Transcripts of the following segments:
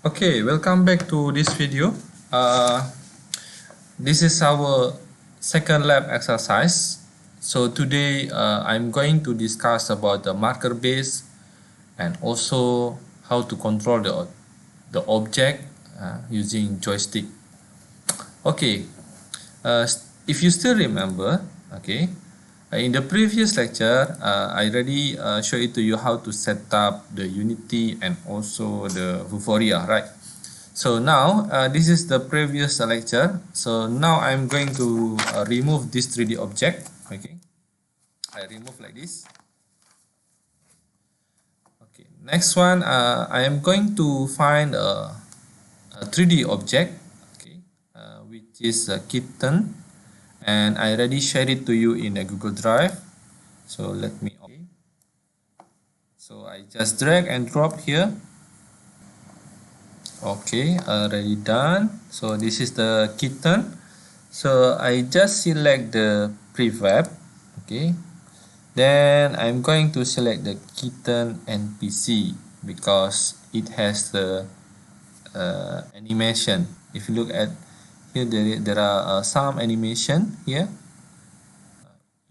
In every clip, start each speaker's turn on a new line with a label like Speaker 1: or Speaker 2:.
Speaker 1: Okay, welcome back to this video. This is our second lab exercise. So today I'm going to discuss about the marker base and also how to control the object using joystick. Okay, if you still remember, okay, in the previous lecture I already showed it to you how to set up the Unity and also the Vuforia, right? So now this is the previous lecture. So now I'm going to remove this 3D object. Okay, I remove like this. Okay, next one I am going to find a 3D object, okay, which is a kitten, and I already shared it to you in a Google Drive. So let me, okay. So I just drag and drop here. Okay, already done. So this is the kitten. So I just select the prefab. Okay, then I'm going to select the kitten NPC because it has the animation. If you look at here, there are some animation here,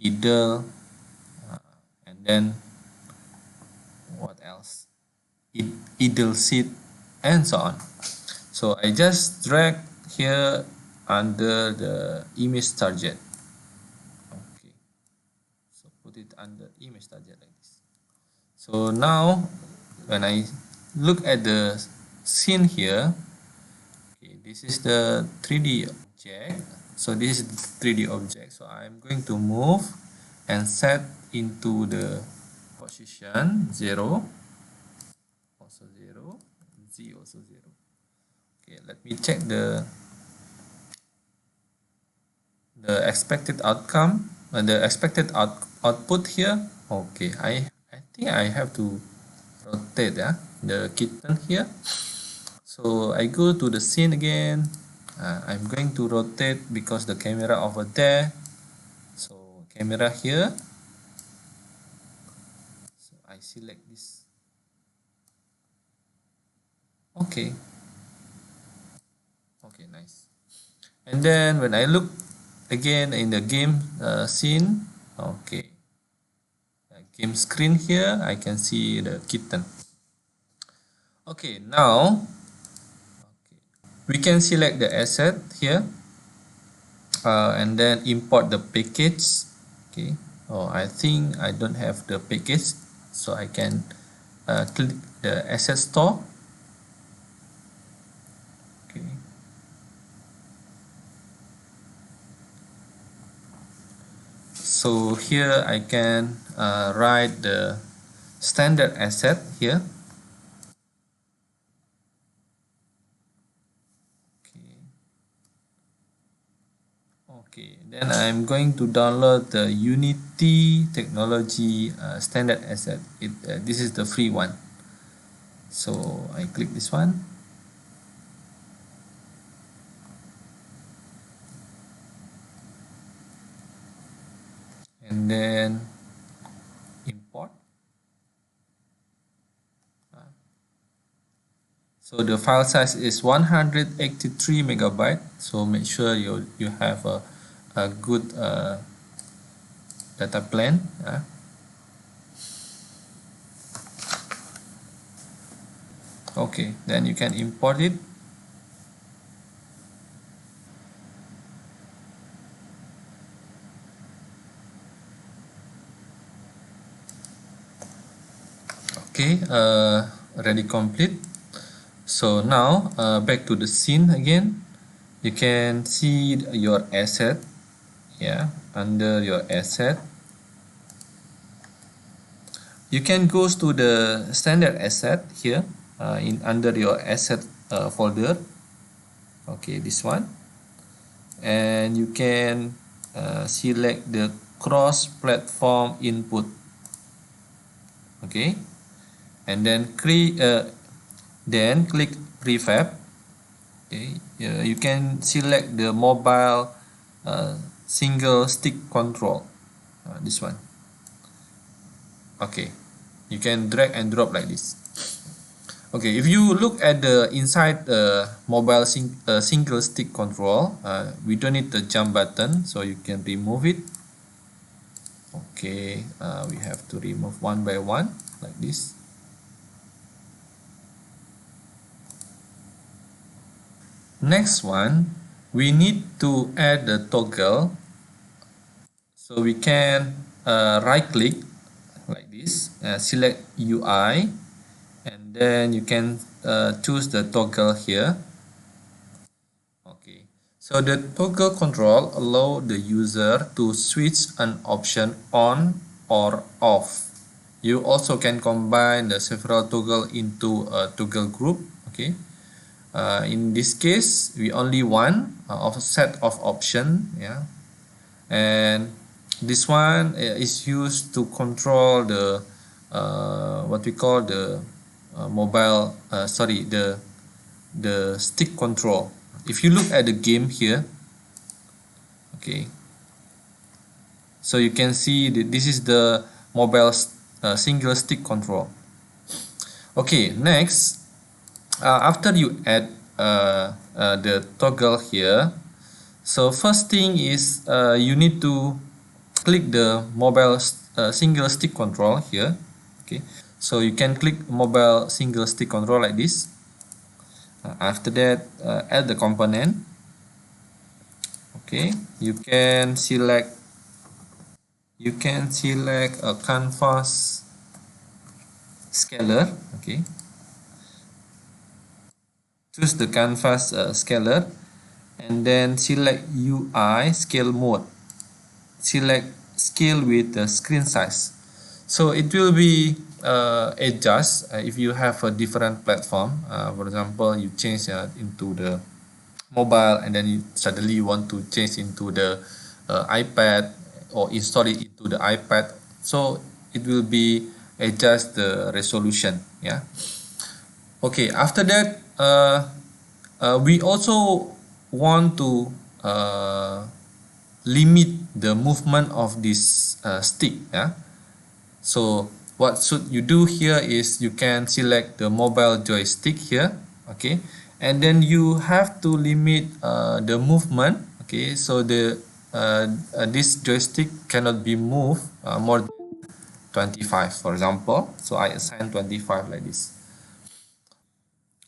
Speaker 1: idle, and then what else? Idle seat, and so on. So I just drag here under the image target. Okay, so put it under image target like this. So now when I look at the scene here, okay, this is the 3D object. So this is the 3D object. So I'm going to move and set into the position 0, also 0, Z also 0. Okay, let me check the expected outcome, the expected output here. Okay, I think I have to rotate the kitten here. So I go to the scene again. I'm going to rotate because the camera over there. So camera here. So I select this. Okay. Okay, nice. And then when I look again in the game scene, okay, game screen here, I can see the kitten. Okay, now we can select the asset here and then import the package. Okay, I think I don't have the package, so I can click the asset store. Okay, so here I can write the standard asset here. Okay, then I'm going to download the Unity technology standard asset. This is the free one. So I click this one. And then import. So the file size is 183 megabyte. So make sure you have a good data plan. Okay, then you can import it. Okay, already complete. So now back to the scene again. You can see your asset, under your asset. You can go to the standard asset here in under your asset folder. Okay, this one, and you can select the cross-platform input. Okay, and then click prefab. Okay, you can select the mobile single stick control, this one. Okay, you can drag and drop like this. Okay, if you look at the inside the mobile single stick control, we don't need the jump button, so you can remove it. Okay, we have to remove one by one like this. Next one, we need to add the toggle, so we can right click like this, select UI, and then you can choose the toggle here. Okay, so the toggle control allow the user to switch an option on or off. You also can combine the several toggle into a toggle group. Okay, in this case we only want a set of option, yeah, and this one is used to control the what we call the mobile sorry, the stick control. If you look at the game here, okay, so you can see that this is the mobile single stick control. Okay, next, after you add the toggle here, so first thing is you need to click the mobile single stick control here. Okay, so you can click mobile single stick control like this. After that, add the component. Okay, you can select a canvas scalar. Okay, choose the canvas scalar, and then select UI scale mode, select scale with the screen size. So it will be adjust if you have a different platform. For example, you change into the mobile, and then you suddenly want to change into the iPad, or install it into the iPad, so it will be adjust the resolution, yeah. Okay, after that, we also want to limit the movement of this stick, yeah. So what should you do here is you can select the mobile joystick here. Okay, and then you have to limit the movement. Okay, so the this joystick cannot be moved more than 25, for example. So I assign 25 like this.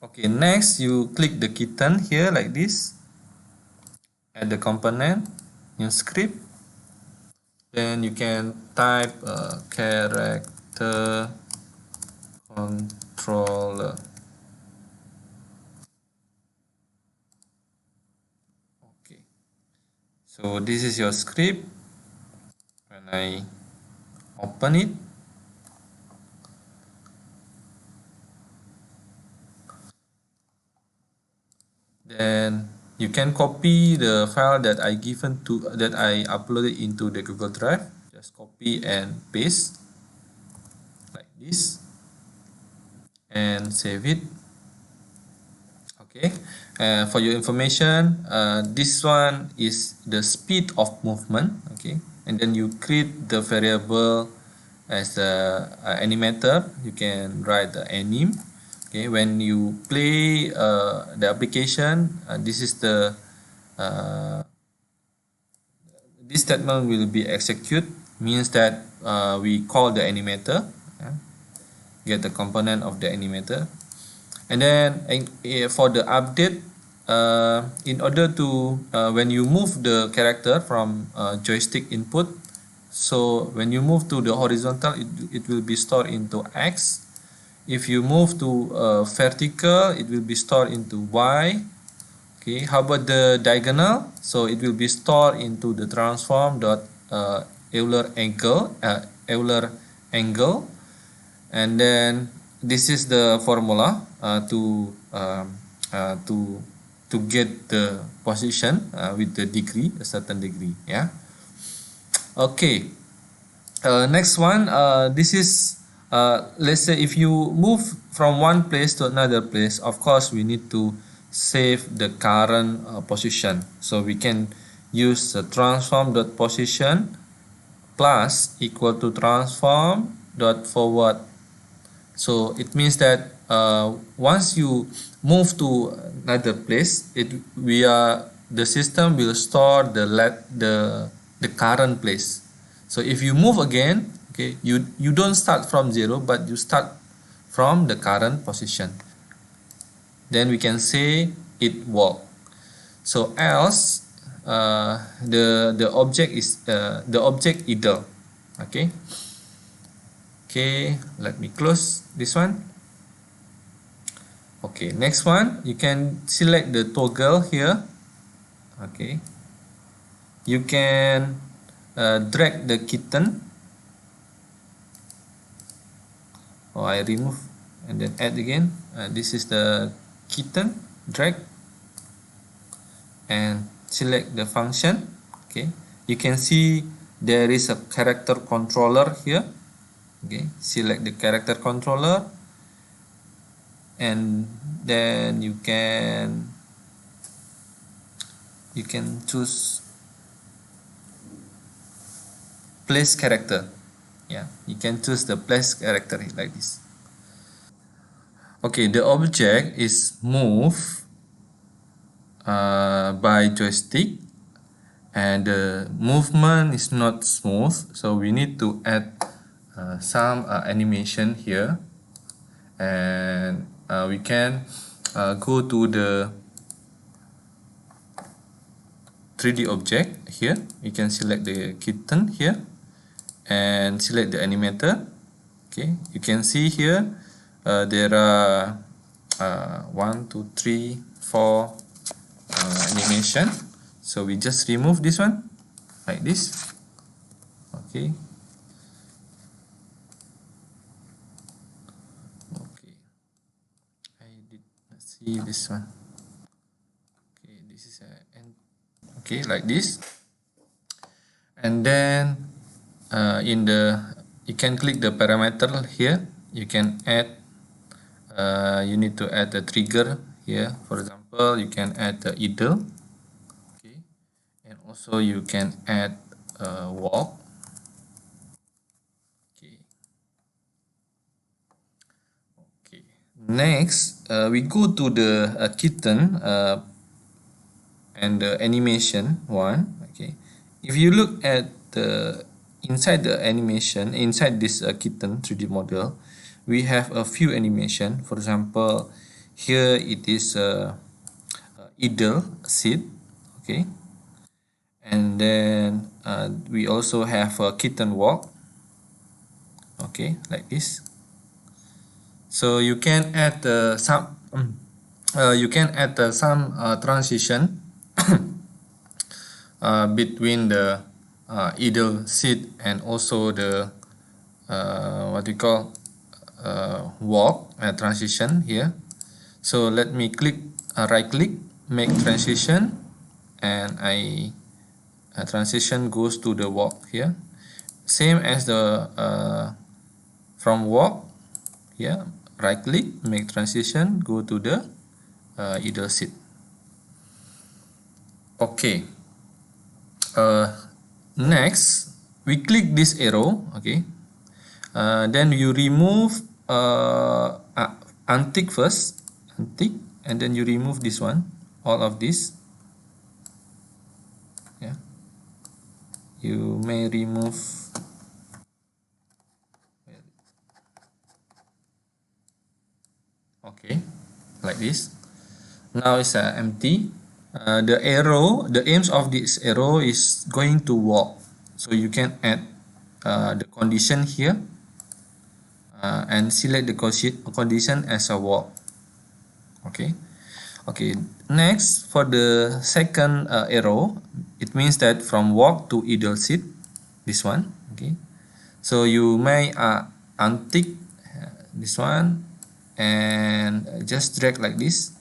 Speaker 1: Okay, next you click the kitten here like this, add the component, new script, then you can type character controller. Okay, so this is your script. When I open it, then you can copy the file that I uploaded into the Google Drive. Just copy and paste like this and save it. Okay, for your information, this one is the speed of movement. Okay, and then you create the variable as the animator. You can write the anim. Okay, when you play the application, this is the this statement will be execute, means that we call the animator, get the component of the animator, and then for the update, in order to when you move the character from joystick input, so when you move to the horizontal, it will be stored into X. If you move to vertical, it will be stored into Y. Okay, how about the diagonal? So it will be stored into the transform dot Euler angle, and then this is the formula to get the position with the degree, a certain degree, yeah. Okay, next one, this is let's say if you move from one place to another place, of course we need to save the current position, so we can use the transform dot position plus equal to transform dot forward So it means that once you move to another place, the system will store the current place. So if you move again, okay, you don't start from zero, but you start from the current position. Then we can say it walked. So else the object is the object idle. Okay. Okay, let me close this one. Okay, next one, you can select the toggle here. Okay, you can drag the kitten. Oh, I remove and then add again. This is the kitten, drag and select the function. Okay, you can see there is a character controller here. Okay, select the character controller and then you can choose place character. Yeah, you can choose the place character like this. Okay, the object is moved by joystick and the movement is not smooth, so we need to add some animation here, and we can go to the 3D object here. You can select the kitten here and select the animator. Okay, you can see here there are 1 2 3 4 animation, so we just remove this one like this. Okay, I did not see this one. Okay, this is okay, like this. And then in the you can click the parameter here. You can add you need to add the trigger here. For example, you can add the idle. Okay, and also you can add walk. Okay. Okay. Next, we go to the kitten and the animation one. Okay, if you look at the inside the animation inside this kitten 3D model, we have a few animation. For example, here it is idle seat. Okay, and then we also have a kitten walk. Okay, like this. So you can add some transition between the idle seat and also the what we call walk transition here. So let me right click, make transition, and I transition goes to the walk here. Same as the from walk here, right click, make transition, go to the idle seat. Okay. Next, we click this arrow. Okay. Then you remove untick first, untick, and then you remove this one, all of this. Yeah. You may remove. Okay, like this. Now it's empty. The arrow, the aims of this arrow is going to walk, so you can add the condition here and select the condition as a walk. Okay. Okay, next for the second arrow, it means that from walk to idle seat, this one. Okay, so you may untick this one and just drag like this.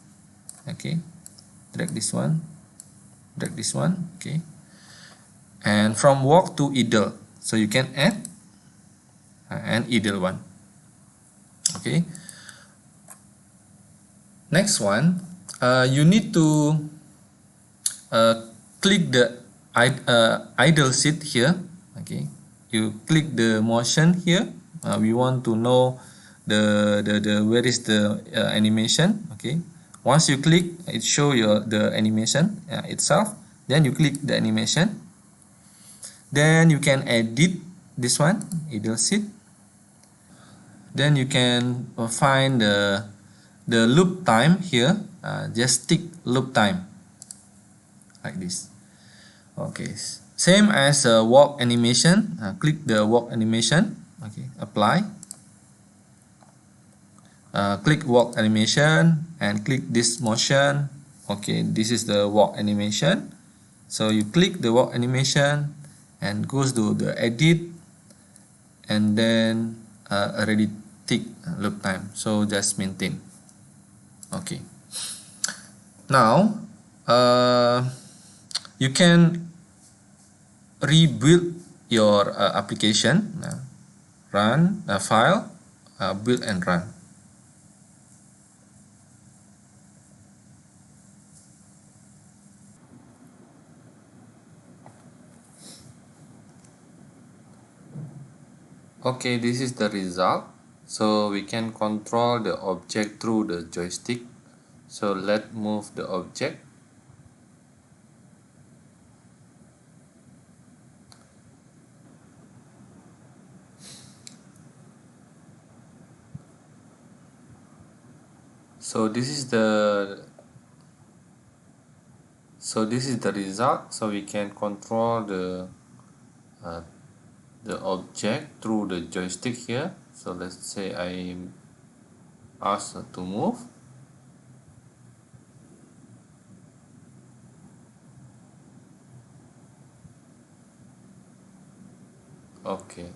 Speaker 1: Okay, drag this one, drag this one. Okay, and from walk to idle, so you can add an idle one. Okay, next one, you need to click the idle seat here. Okay, you click the motion here. We want to know the where is the animation. Okay, once you click, it show the animation itself. Then you click the animation. Then you can edit this one, idle seat. Then you can find the loop time here. Just tick loop time like this. Okay, same as walk animation. Click the walk animation. Okay, apply. Click walk animation and click this motion. Okay, this is the walk animation. So you click the walk animation and goes to the edit, and then already tick loop time. So just maintain. Okay. Now you can rebuild your application. Run file, build and run. Okay, this is the result. So we can control the object through the joystick. So let's move the object. So this is the result. So we can control the object through the joystick here. So let's say I ask to move. Okay.